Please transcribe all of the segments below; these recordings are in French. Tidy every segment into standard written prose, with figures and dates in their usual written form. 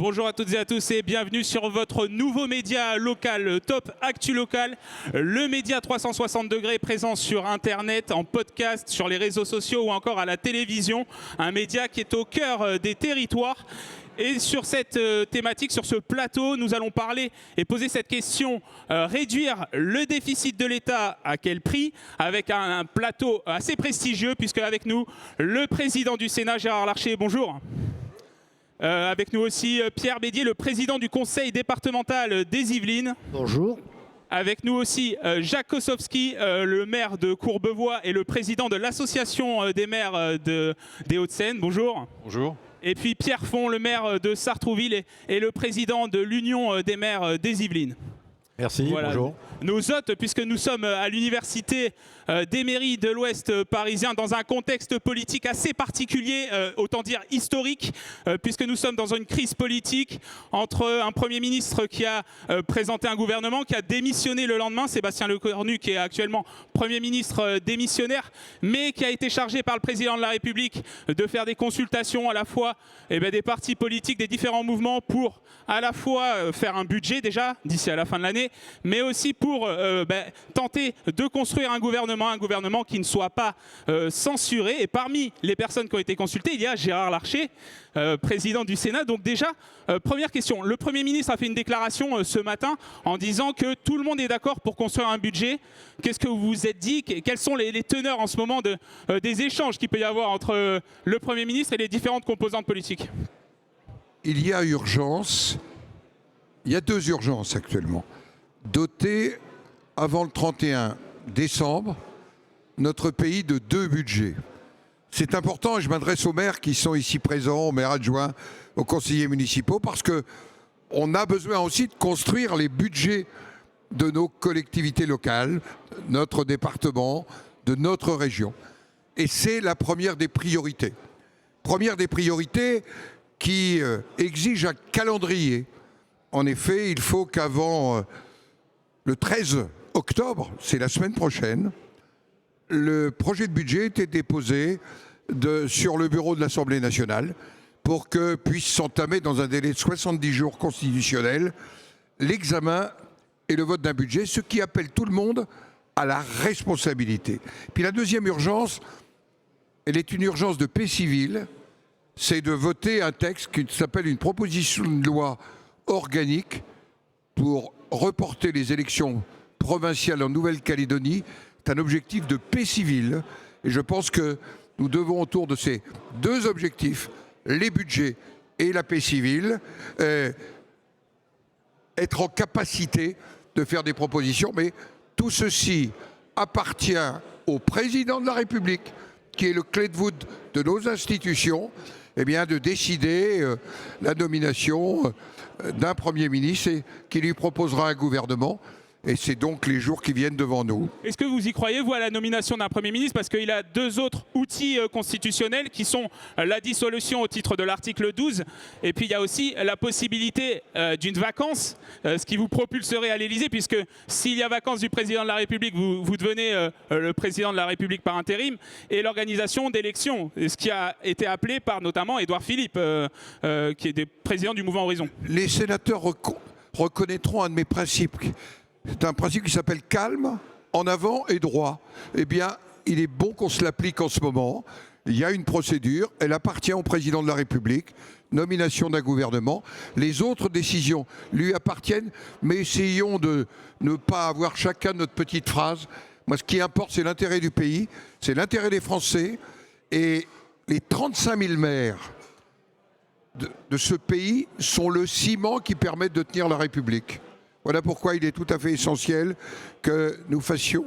Bonjour à toutes et à tous et bienvenue sur votre nouveau média local, Top Actu Local, le média 360 degrés présent sur Internet, en podcast, sur les réseaux sociaux ou encore à la télévision. Un média qui est au cœur des territoires. Et sur cette thématique, sur ce plateau, nous allons parler et poser cette question, réduire le déficit de l'État à quel prix? Avec un plateau assez prestigieux, puisque avec nous, le président du Sénat, Gérard Larcher, bonjour. Avec nous aussi Pierre Bédier, le président du conseil départemental des Yvelines. Bonjour. Avec nous aussi Jacques Kosowski, le maire de Courbevoie et le président de l'association des maires des Hauts-de-Seine. Bonjour. Bonjour. Et puis Pierre Font, le maire de Sartrouville et le président de l'Union des maires des Yvelines. Merci, voilà. Bonjour. Nos hôtes, puisque nous sommes à l'université des mairies de l'Ouest parisien, dans un contexte politique assez particulier, autant dire historique, puisque nous sommes dans une crise politique entre un Premier ministre qui a présenté un gouvernement, qui a démissionné le lendemain, Sébastien Lecornu, qui est actuellement Premier ministre démissionnaire, mais qui a été chargé par le Président de la République de faire des consultations à la fois des partis politiques, des différents mouvements, pour à la fois faire un budget déjà, d'ici à la fin de l'année, mais aussi pour tenter de construire un gouvernement qui ne soit pas censuré. Et parmi les personnes qui ont été consultées, il y a Gérard Larcher, président du Sénat. Donc déjà, première question, le Premier ministre a fait une déclaration ce matin en disant que tout le monde est d'accord pour construire un budget. Qu'est-ce que vous vous êtes dit? Quelles sont les teneurs en ce moment des échanges qu'il peut y avoir entre le Premier ministre et les différentes composantes politiques? Il y a urgence, il y a deux urgences actuellement. Doter avant le 31 décembre notre pays de deux budgets. C'est important, et je m'adresse aux maires qui sont ici présents, aux maires adjoints, aux conseillers municipaux, parce qu'on a besoin aussi de construire les budgets de nos collectivités locales, notre département, de notre région. Et c'est la première des priorités. Première des priorités qui exige un calendrier. En effet, il faut qu'avant le 13 octobre, c'est la semaine prochaine, le projet de budget était déposé sur le bureau de l'Assemblée nationale pour que puisse s'entamer dans un délai de 70 jours constitutionnels l'examen et le vote d'un budget, ce qui appelle tout le monde à la responsabilité. Puis la deuxième urgence, elle est une urgence de paix civile, c'est de voter un texte qui s'appelle une proposition de loi organique pour reporter les élections provinciales en Nouvelle-Calédonie. C'est un objectif de paix civile. Et je pense que nous devons, autour de ces deux objectifs, les budgets et la paix civile, être en capacité de faire des propositions. Mais tout ceci appartient au président de la République, qui est le clé de voûte de nos institutions, de décider la nomination d'un Premier ministre et qui lui proposera un gouvernement. Et c'est donc les jours qui viennent devant nous. Est-ce que vous y croyez, vous, à la nomination d'un Premier ministre? Parce qu'il a deux autres outils constitutionnels qui sont la dissolution au titre de l'article 12. Et puis il y a aussi la possibilité d'une vacance, ce qui vous propulserait à l'Élysée, puisque s'il y a vacance du Président de la République, vous devenez le Président de la République par intérim, et l'organisation d'élections, ce qui a été appelé par notamment Édouard Philippe, qui est président du mouvement Horizon. Les sénateurs reconnaîtront un de mes principes. C'est un principe qui s'appelle calme, en avant et droit. Il est bon qu'on se l'applique en ce moment. Il y a une procédure, elle appartient au président de la République, nomination d'un gouvernement. Les autres décisions lui appartiennent, mais essayons de ne pas avoir chacun notre petite phrase. Moi, ce qui importe, c'est l'intérêt du pays, c'est l'intérêt des Français. Et les 35 000 maires de ce pays sont le ciment qui permet de tenir la République. Voilà pourquoi il est tout à fait essentiel que nous fassions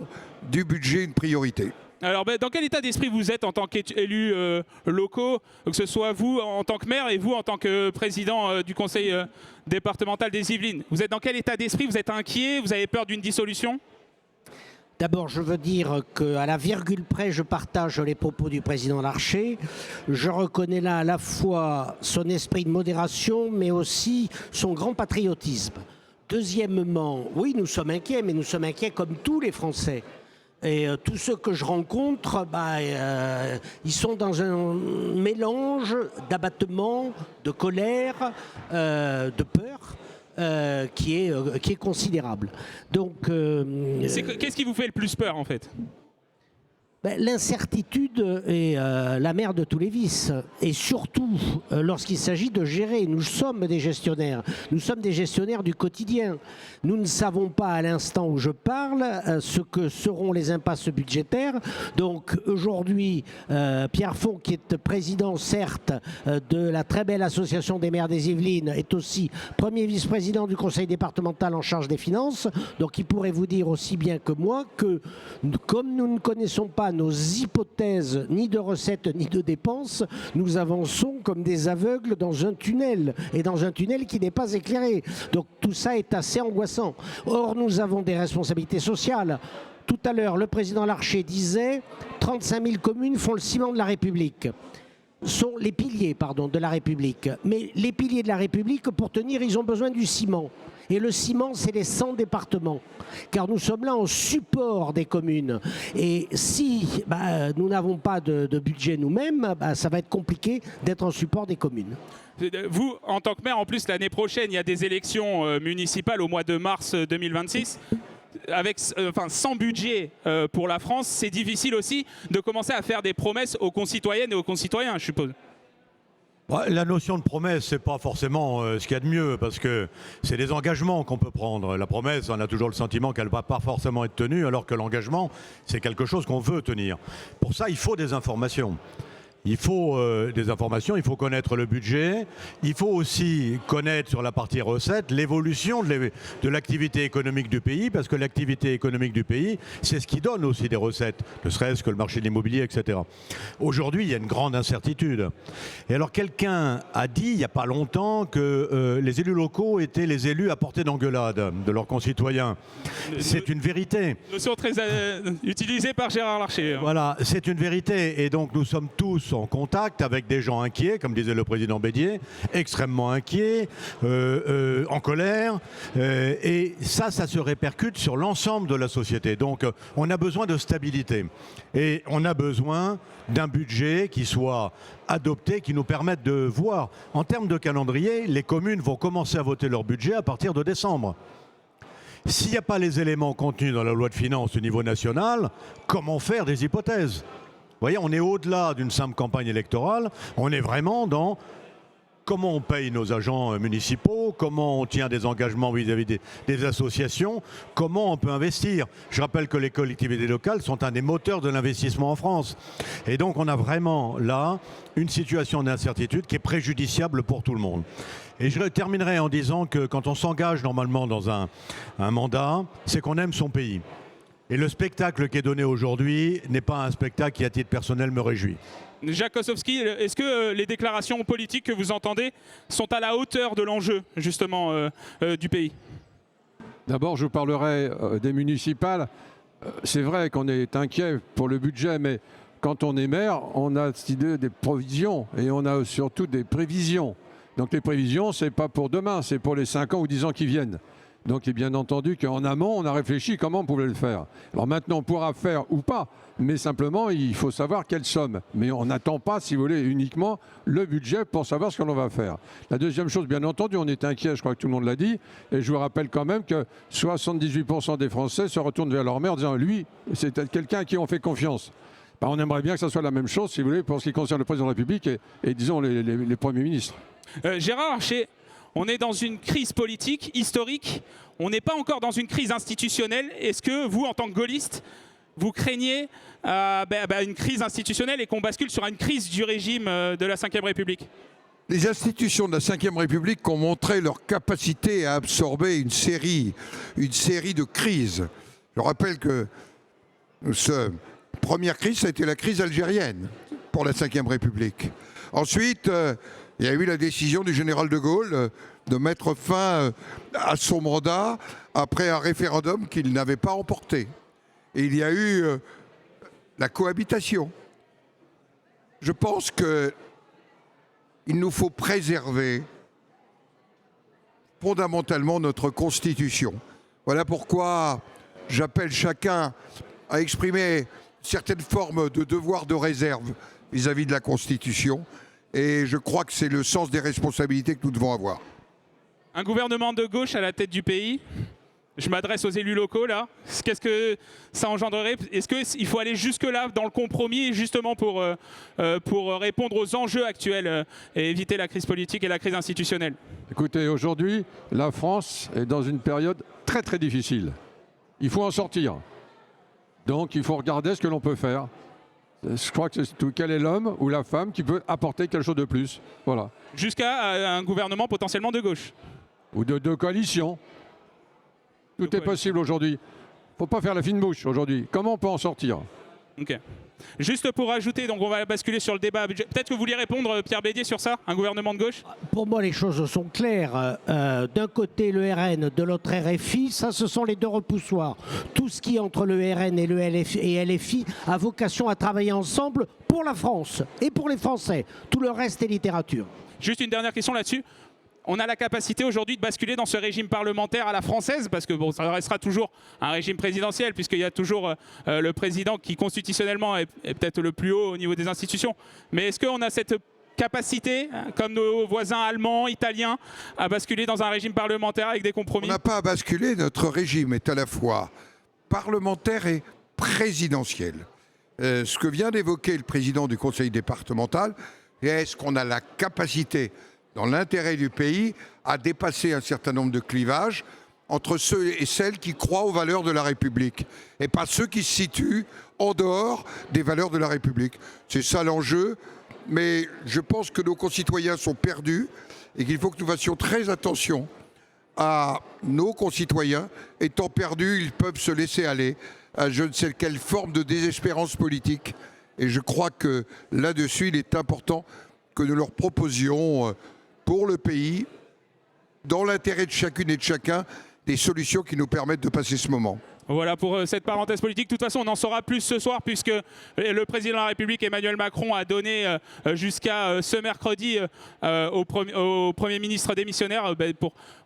du budget une priorité. Alors, dans quel état d'esprit vous êtes en tant qu'élus locaux, que ce soit vous en tant que maire et vous en tant que président du conseil départemental des Yvelines? Vous êtes dans quel état d'esprit? Vous êtes inquiet? Vous avez peur d'une dissolution? D'abord, je veux dire qu'à la virgule près, je partage les propos du président Larcher. Je reconnais là à la fois son esprit de modération, mais aussi son grand patriotisme. Deuxièmement, oui, nous sommes inquiets, mais nous sommes inquiets comme tous les Français. Et tous ceux que je rencontre, ils sont dans un mélange d'abattement, de colère, de peur qui est considérable. Donc, qu'est-ce qui vous fait le plus peur en fait? L'incertitude est la mère de tous les vices. Et surtout, lorsqu'il s'agit de gérer, nous sommes des gestionnaires. Nous sommes des gestionnaires du quotidien. Nous ne savons pas à l'instant où je parle ce que seront les impasses budgétaires. Donc aujourd'hui, Pierre Font, qui est président certes de la très belle association des maires des Yvelines, est aussi premier vice-président du conseil départemental en charge des finances. Donc il pourrait vous dire aussi bien que moi que comme nous ne connaissons pas nos hypothèses ni de recettes ni de dépenses, nous avançons comme des aveugles dans un tunnel, et dans un tunnel qui n'est pas éclairé. Donc tout ça est assez angoissant. Or, nous avons des responsabilités sociales. Tout à l'heure, le président Larcher disait 35 000 communes font le ciment de la République. Sont les piliers, de la République. Mais les piliers de la République, pour tenir, ils ont besoin du ciment. Et le ciment, c'est les 100 départements. Car nous sommes là en support des communes. Et si nous n'avons pas de budget nous-mêmes, ça va être compliqué d'être en support des communes. Vous, en tant que maire, en plus, l'année prochaine, il y a des élections municipales au mois de mars 2026. Avec, sans budget pour la France, c'est difficile aussi de commencer à faire des promesses aux concitoyennes et aux concitoyens, je suppose. La notion de promesse, c'est pas forcément ce qu'il y a de mieux, parce que c'est des engagements qu'on peut prendre. La promesse, on a toujours le sentiment qu'elle ne va pas forcément être tenue, alors que l'engagement, c'est quelque chose qu'on veut tenir. Pour ça, il faut des informations. Il faut des informations, il faut connaître le budget, il faut aussi connaître sur la partie recettes l'évolution de l'activité économique du pays, parce que l'activité économique du pays, c'est ce qui donne aussi des recettes, ne serait-ce que le marché de l'immobilier, etc. Aujourd'hui, il y a une grande incertitude. Et alors, quelqu'un a dit, il n'y a pas longtemps, que les élus locaux étaient les élus à portée d'engueulade de leurs concitoyens. C'est une vérité. Notion très utilisée par Gérard Larcher. Voilà, c'est une vérité. Et donc, nous sommes tous en contact avec des gens inquiets, comme disait le président Bédier, extrêmement inquiets, en colère, et ça se répercute sur l'ensemble de la société. Donc on a besoin de stabilité et on a besoin d'un budget qui soit adopté, qui nous permette de voir. En termes de calendrier, les communes vont commencer à voter leur budget à partir de décembre. S'il n'y a pas les éléments contenus dans la loi de finances au niveau national, comment faire des hypothèses ? Vous voyez, on est au-delà d'une simple campagne électorale, on est vraiment dans comment on paye nos agents municipaux, comment on tient des engagements vis-à-vis des associations, comment on peut investir. Je rappelle que les collectivités locales sont un des moteurs de l'investissement en France. Et donc on a vraiment là une situation d'incertitude qui est préjudiciable pour tout le monde. Et je terminerai en disant que quand on s'engage normalement dans un mandat, c'est qu'on aime son pays. Et le spectacle qui est donné aujourd'hui n'est pas un spectacle qui, à titre personnel, me réjouit. Jacques Kossowski, est-ce que les déclarations politiques que vous entendez sont à la hauteur de l'enjeu, justement, du pays? D'abord, je parlerai des municipales. C'est vrai qu'on est inquiet pour le budget, mais quand on est maire, on a cette idée des provisions et on a surtout des prévisions. Donc les prévisions, ce n'est pas pour demain, c'est pour les 5 ans ou 10 ans qui viennent. Donc, il est bien entendu qu'en amont, on a réfléchi comment on pouvait le faire. Alors maintenant, on pourra faire ou pas, mais simplement, il faut savoir quelle somme. Mais on n'attend pas, si vous voulez, uniquement le budget pour savoir ce que l'on va faire. La deuxième chose, bien entendu, on est inquiet, je crois que tout le monde l'a dit, et je vous rappelle quand même que 78% des Français se retournent vers leur maire en disant « lui, c'est quelqu'un à qui on fait confiance ». On aimerait bien que ça soit la même chose, si vous voulez, pour ce qui concerne le président de la République et disons, les premiers ministres. Gérard Larcher, on est dans une crise politique historique, on n'est pas encore dans une crise institutionnelle. Est-ce que vous, en tant que gaulliste, vous craignez une crise institutionnelle et qu'on bascule sur une crise du régime de la Ve République? Les institutions de la Ve République ont montré leur capacité à absorber une série de crises. Je rappelle que la première crise, ça a été la crise algérienne pour la Ve République. Ensuite, il y a eu la décision du général de Gaulle de mettre fin à son mandat après un référendum qu'il n'avait pas remporté. Et il y a eu la cohabitation. Je pense qu'il nous faut préserver fondamentalement notre Constitution. Voilà pourquoi j'appelle chacun a exprimé certaines formes de devoir de réserve vis-à-vis de la Constitution. Et je crois que c'est le sens des responsabilités que nous devons avoir. Un gouvernement de gauche à la tête du pays. Je m'adresse aux élus locaux là. Qu'est-ce que ça engendrerait? Est-ce qu'il faut aller jusque-là dans le compromis justement pour répondre aux enjeux actuels et éviter la crise politique et la crise institutionnelle? Écoutez, aujourd'hui, la France est dans une période très très difficile. Il faut en sortir. Donc il faut regarder ce que l'on peut faire. Je crois que c'est tout. Quel est l'homme ou la femme qui peut apporter quelque chose de plus? Voilà. Jusqu'à un gouvernement potentiellement de gauche. Ou de coalition. Tout est possible aujourd'hui. Il ne faut pas faire la fine bouche aujourd'hui. Comment on peut en sortir? Ok. Juste pour ajouter, donc on va basculer sur le débat. Peut-être que vous vouliez répondre, Pierre Bédier, sur ça, un gouvernement de gauche? Pour moi, les choses sont claires. D'un côté, le RN, de l'autre RFI, ça, ce sont les deux repoussoirs. Tout ce qui est entre le RN et le LFI a vocation à travailler ensemble pour la France et pour les Français. Tout le reste est littérature. Juste une dernière question là-dessus. On a la capacité aujourd'hui de basculer dans ce régime parlementaire à la française, parce que bon, ça restera toujours un régime présidentiel, puisqu'il y a toujours le président qui constitutionnellement est peut-être le plus haut au niveau des institutions. Mais est-ce qu'on a cette capacité, comme nos voisins allemands, italiens, à basculer dans un régime parlementaire avec des compromis? On n'a pas à basculer, notre régime est à la fois parlementaire et présidentiel. Ce que vient d'évoquer le président du conseil départemental, est-ce qu'on a la capacité, dans l'intérêt du pays, à dépasser un certain nombre de clivages entre ceux et celles qui croient aux valeurs de la République et pas ceux qui se situent en dehors des valeurs de la République. C'est ça l'enjeu, mais je pense que nos concitoyens sont perdus et qu'il faut que nous fassions très attention à nos concitoyens. Étant perdus, ils peuvent se laisser aller à je ne sais quelle forme de désespérance politique. Et je crois que là-dessus, il est important que nous leur proposions pour le pays, dans l'intérêt de chacune et de chacun, des solutions qui nous permettent de passer ce moment. Voilà pour cette parenthèse politique. De toute façon, on en saura plus ce soir, puisque le président de la République, Emmanuel Macron, a donné jusqu'à ce mercredi au Premier ministre démissionnaire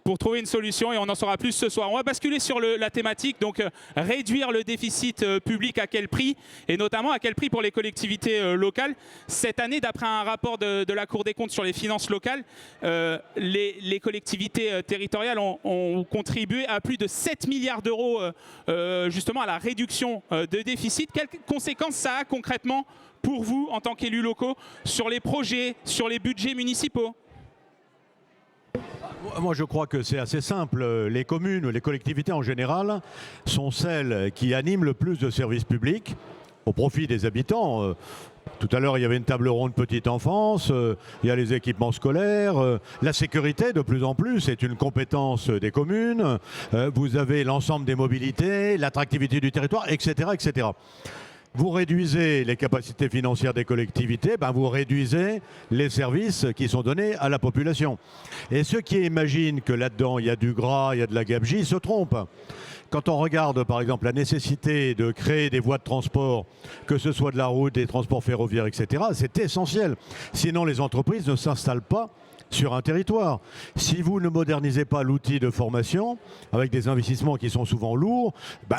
pour trouver une solution, et on en saura plus ce soir. On va basculer sur la thématique, donc réduire le déficit public à quel prix, et notamment à quel prix pour les collectivités locales. Cette année, d'après un rapport de la Cour des comptes sur les finances locales, les collectivités territoriales ont contribué à plus de 7 milliards d'euros justement à la réduction de déficit. Quelles conséquences ça a concrètement pour vous en tant qu'élus locaux sur les projets, sur les budgets municipaux? Moi, je crois que c'est assez simple. Les communes, les collectivités en général, sont celles qui animent le plus de services publics au profit des habitants. Tout à l'heure, il y avait une table ronde petite enfance, il y a les équipements scolaires, la sécurité de plus en plus est une compétence des communes, vous avez l'ensemble des mobilités, l'attractivité du territoire, etc., etc. Vous réduisez les capacités financières des collectivités, vous réduisez les services qui sont donnés à la population. Et ceux qui imaginent que là-dedans, il y a du gras, il y a de la gabegie, se trompent. Quand on regarde, par exemple, la nécessité de créer des voies de transport, que ce soit de la route, des transports ferroviaires, etc., c'est essentiel. Sinon, les entreprises ne s'installent pas sur un territoire. Si vous ne modernisez pas l'outil de formation, avec des investissements qui sont souvent lourds,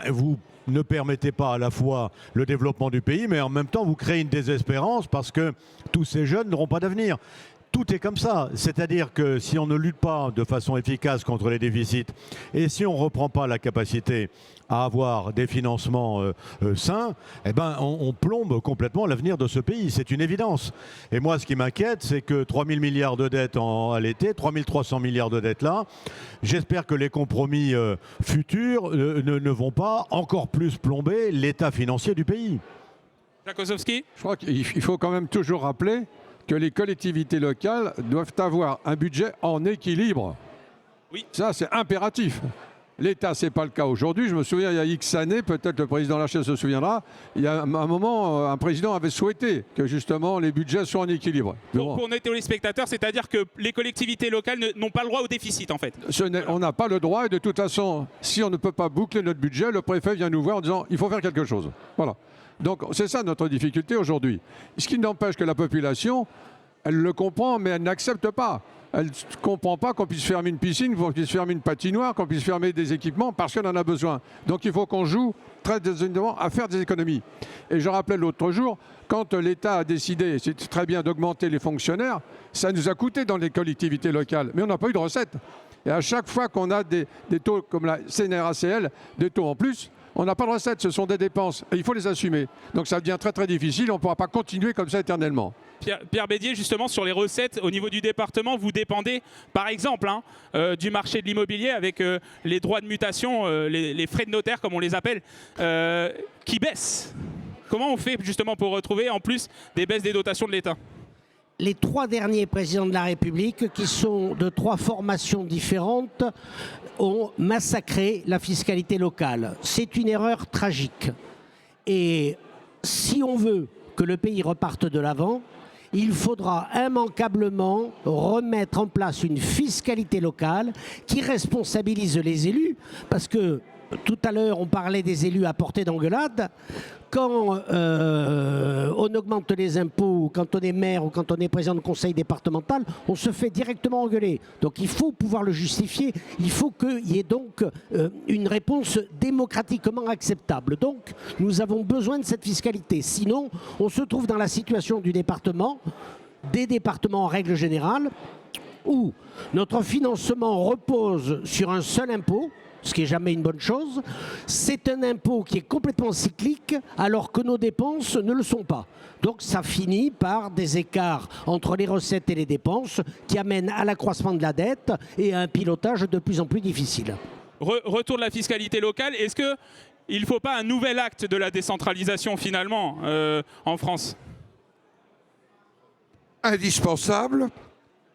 vous ne permettez pas à la fois le développement du pays, mais en même temps, vous créez une désespérance parce que tous ces jeunes n'auront pas d'avenir. Tout est comme ça, c'est-à-dire que si on ne lutte pas de façon efficace contre les déficits et si on ne reprend pas la capacité à avoir des financements sains, on plombe complètement l'avenir de ce pays, c'est une évidence. Et moi, ce qui m'inquiète, c'est que 3 000 milliards de dettes à l'été, 3 300 milliards de dettes là, j'espère que les compromis futurs ne vont pas encore plus plomber l'état financier du pays. Jacques Ossowski ? Je crois qu'il faut quand même toujours rappeler que les collectivités locales doivent avoir un budget en équilibre. Oui. Ça, c'est impératif. L'État, ce n'est pas le cas aujourd'hui. Je me souviens, il y a X années, peut-être le président Larcher se souviendra, il y a un moment, un président avait souhaité que justement les budgets soient en équilibre. Pour nos téléspectateurs, c'est-à-dire que les collectivités locales n'ont pas le droit au déficit, en fait. On n'a pas le droit, et de toute façon, si on ne peut pas boucler notre budget, le préfet vient nous voir en disant il faut faire quelque chose. Voilà. Donc c'est ça notre difficulté aujourd'hui. Ce qui n'empêche que la population, elle le comprend, mais elle n'accepte pas. elle ne comprend pas qu'on puisse fermer une piscine, qu'on puisse fermer une patinoire, qu'on puisse fermer des équipements parce qu'on en a besoin. Donc il faut qu'on joue très décidément à faire des économies. Et je rappelais l'autre jour, quand l'État a décidé, c'est très bien, d'augmenter les fonctionnaires, ça nous a coûté dans les collectivités locales, mais on n'a pas eu de recettes. Et à chaque fois qu'on a des taux comme la CNRACL, des taux en plus, on n'a pas de recettes, ce sont des dépenses et il faut les assumer. Donc ça devient très très difficile, on ne pourra pas continuer comme ça éternellement. Pierre Bédier, justement, sur les recettes, au niveau du département, vous dépendez, par exemple, du marché de l'immobilier avec les droits de mutation, les frais de notaire, comme on les appelle, qui baissent. Comment on fait justement pour retrouver, en plus, des baisses des dotations de l'État ? Les 3 derniers présidents de la République, qui sont de 3 formations différentes, ont massacré la fiscalité locale. C'est une erreur tragique. Et si on veut que le pays reparte de l'avant, il faudra immanquablement remettre en place une fiscalité locale qui responsabilise les élus, parce que tout à l'heure on parlait des élus à portée d'engueulade. Quand on augmente les impôts, quand on est maire ou quand on est président de conseil départemental, on se fait directement engueuler. Donc il faut pouvoir le justifier, il faut qu'il y ait donc une réponse démocratiquement acceptable. Donc nous avons besoin de cette fiscalité. Sinon, on se trouve dans la situation du département, des départements en règle générale, où notre financement repose sur un seul impôt, ce qui n'est jamais une bonne chose. C'est un impôt qui est complètement cyclique, alors que nos dépenses ne le sont pas. Donc ça finit par des écarts entre les recettes et les dépenses qui amènent à l'accroissement de la dette et à un pilotage de plus en plus difficile. Retour de la fiscalité locale, est-ce qu'il ne faut pas un nouvel acte de la décentralisation finalement en France ? Indispensable,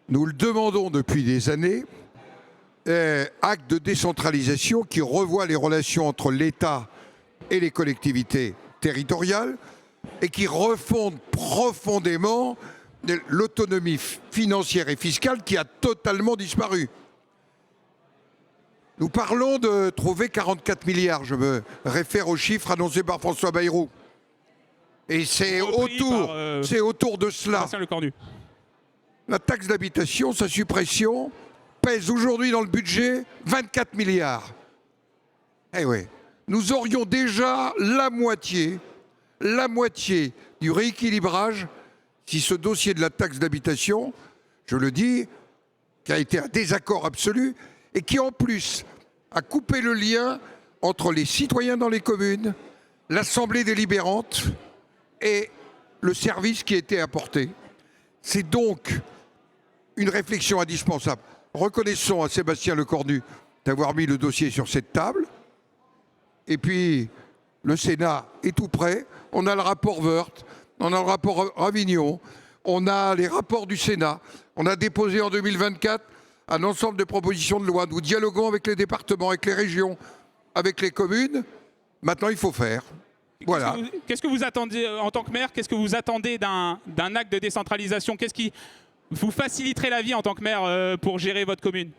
nous le demandons depuis des années. Acte de décentralisation qui revoit les relations entre l'État et les collectivités territoriales et qui refonde profondément l'autonomie financière et fiscale qui a totalement disparu. Nous parlons de trouver 44 milliards, je me réfère aux chiffres annoncés par François Bayrou. Et c'est autour de cela. La taxe d'habitation, sa suppression, pèse aujourd'hui dans le budget 24 milliards. Eh oui, nous aurions déjà la moitié du rééquilibrage si ce dossier de la taxe d'habitation, je le dis, qui a été un désaccord absolu et qui en plus a coupé le lien entre les citoyens dans les communes, l'Assemblée délibérante et le service qui a été apporté. C'est donc une réflexion indispensable. Reconnaissons à Sébastien Lecornu d'avoir mis le dossier sur cette table. Et puis, le Sénat est tout prêt. On a le rapport Woerth, on a le rapport Ravignon, on a les rapports du Sénat. On a déposé en 2024 un ensemble de propositions de loi. Nous dialoguons avec les départements, avec les régions, avec les communes. Maintenant, il faut faire. Voilà. Qu'est-ce que vous attendez en tant que maire? Qu'est-ce que vous attendez d'un acte de décentralisation? Qu'est-ce qui vous faciliterait la vie en tant que maire pour gérer votre commune?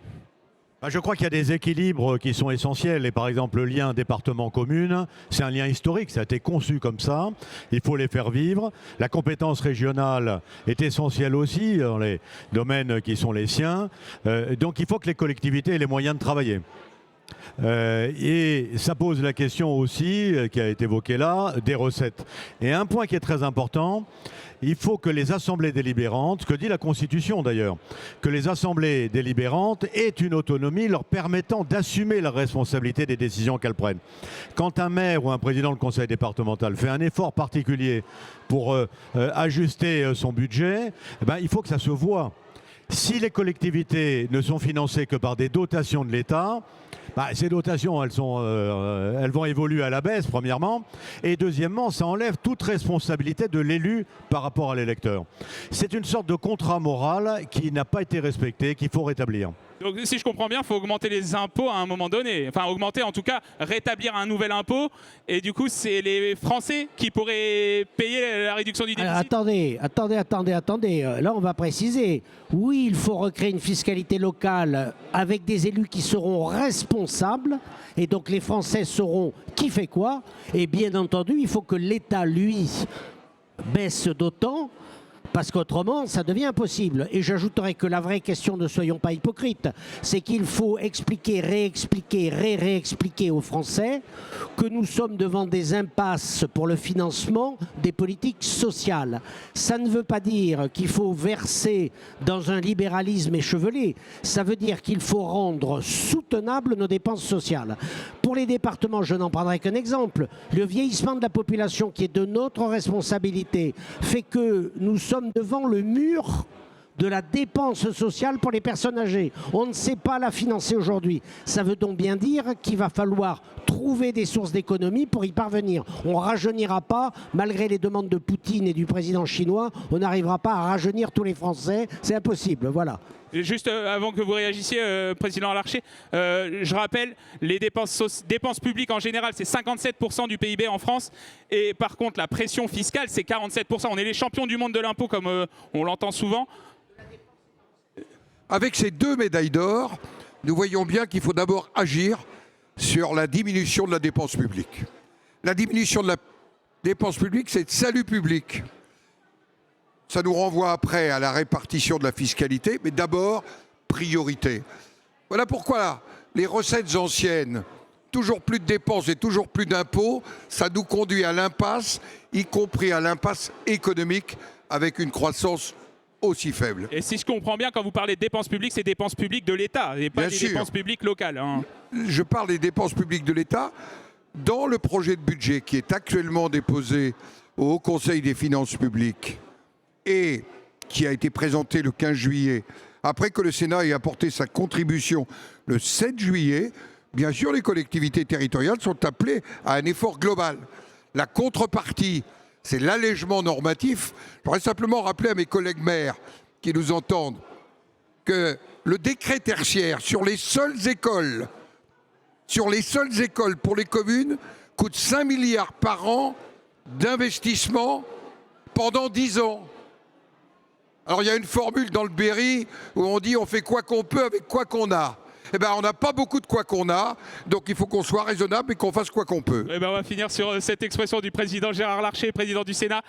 Je crois qu'il y a des équilibres qui sont essentiels. Et par exemple, le lien département-commune, c'est un lien historique. Ça a été conçu comme ça. Il faut les faire vivre. La compétence régionale est essentielle aussi dans les domaines qui sont les siens. Donc il faut que les collectivités aient les moyens de travailler. Et ça pose la question aussi, qui a été évoquée là, des recettes. Et un point qui est très important, il faut que les assemblées délibérantes, ce que dit la Constitution d'ailleurs, que les assemblées délibérantes aient une autonomie leur permettant d'assumer la responsabilité des décisions qu'elles prennent. Quand un maire ou un président du conseil départemental fait un effort particulier pour ajuster son budget, il faut que ça se voit. Si les collectivités ne sont financées que par des dotations de l'État, ces dotations, elles vont évoluer à la baisse, premièrement. Et deuxièmement, ça enlève toute responsabilité de l'élu par rapport à l'électeur. C'est une sorte de contrat moral qui n'a pas été respecté, qu'il faut rétablir. Donc si je comprends bien, il faut augmenter les impôts à un moment donné. Enfin, augmenter, en tout cas, rétablir un nouvel impôt. Et du coup, c'est les Français qui pourraient payer la réduction du déficit. Alors, attendez. Là, on va préciser. Oui, il faut recréer une fiscalité locale avec des élus qui seront responsables. Et donc, les Français sauront qui fait quoi. Et bien entendu, il faut que l'État, lui, baisse d'autant. Parce qu'autrement, ça devient impossible. Et j'ajouterais que la vraie question, ne soyons pas hypocrites, c'est qu'il faut expliquer, réexpliquer, réexpliquer aux Français que nous sommes devant des impasses pour le financement des politiques sociales. Ça ne veut pas dire qu'il faut verser dans un libéralisme échevelé. Ça veut dire qu'il faut rendre soutenables nos dépenses sociales. Pour les départements, je n'en prendrai qu'un exemple. Le vieillissement de la population, qui est de notre responsabilité, fait que nous sommes devant le mur de la dépense sociale pour les personnes âgées. On ne sait pas la financer aujourd'hui. Ça veut donc bien dire qu'il va falloir trouver des sources d'économie pour y parvenir. On ne rajeunira pas, malgré les demandes de Poutine et du président chinois, on n'arrivera pas à rajeunir tous les Français. C'est impossible, voilà. Juste avant que vous réagissiez, Président Larcher, je rappelle, les dépenses publiques en général, c'est 57% du PIB en France. Et par contre, la pression fiscale, c'est 47%. On est les champions du monde de l'impôt, comme on l'entend souvent. Avec ces 2 médailles d'or, nous voyons bien qu'il faut d'abord agir sur la diminution de la dépense publique. La diminution de la dépense publique, c'est le salut public. Ça nous renvoie après à la répartition de la fiscalité, mais d'abord, priorité. Voilà pourquoi les recettes anciennes, toujours plus de dépenses et toujours plus d'impôts, ça nous conduit à l'impasse, y compris à l'impasse économique, avec une croissance aussi faible. Et si je comprends bien, quand vous parlez de dépenses publiques, c'est dépenses publiques de l'État, et pas des dépenses publiques locales. Hein. Je parle des dépenses publiques de l'État. Dans le projet de budget qui est actuellement déposé au Haut Conseil des finances publiques et qui a été présenté le 15 juillet, après que le Sénat ait apporté sa contribution le 7 juillet, bien sûr, les collectivités territoriales sont appelées à un effort global. La contrepartie, c'est l'allègement normatif. J'aurais simplement rappelé à mes collègues maires qui nous entendent que le décret tertiaire sur les seules écoles pour les communes coûte 5 milliards par an d'investissement pendant 10 ans. Alors il y a une formule dans le Berry où on dit on fait quoi qu'on peut avec quoi qu'on a. Eh bien, on n'a pas beaucoup de quoi qu'on a, donc il faut qu'on soit raisonnable et qu'on fasse quoi qu'on peut. Eh ben, on va finir sur cette expression du président Gérard Larcher, président du Sénat,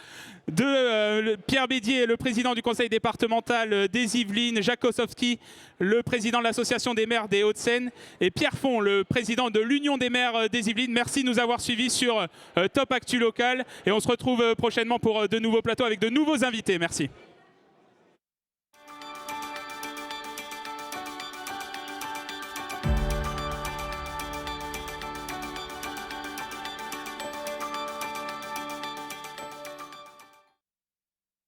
de Pierre Bédier, le président du conseil départemental des Yvelines, Jacques Kosowski, le président de l'association des maires des Hauts-de-Seine, et Pierre Font, le président de l'Union des maires des Yvelines. Merci de nous avoir suivis sur Top Actu Local, et on se retrouve prochainement pour de nouveaux plateaux avec de nouveaux invités. Merci.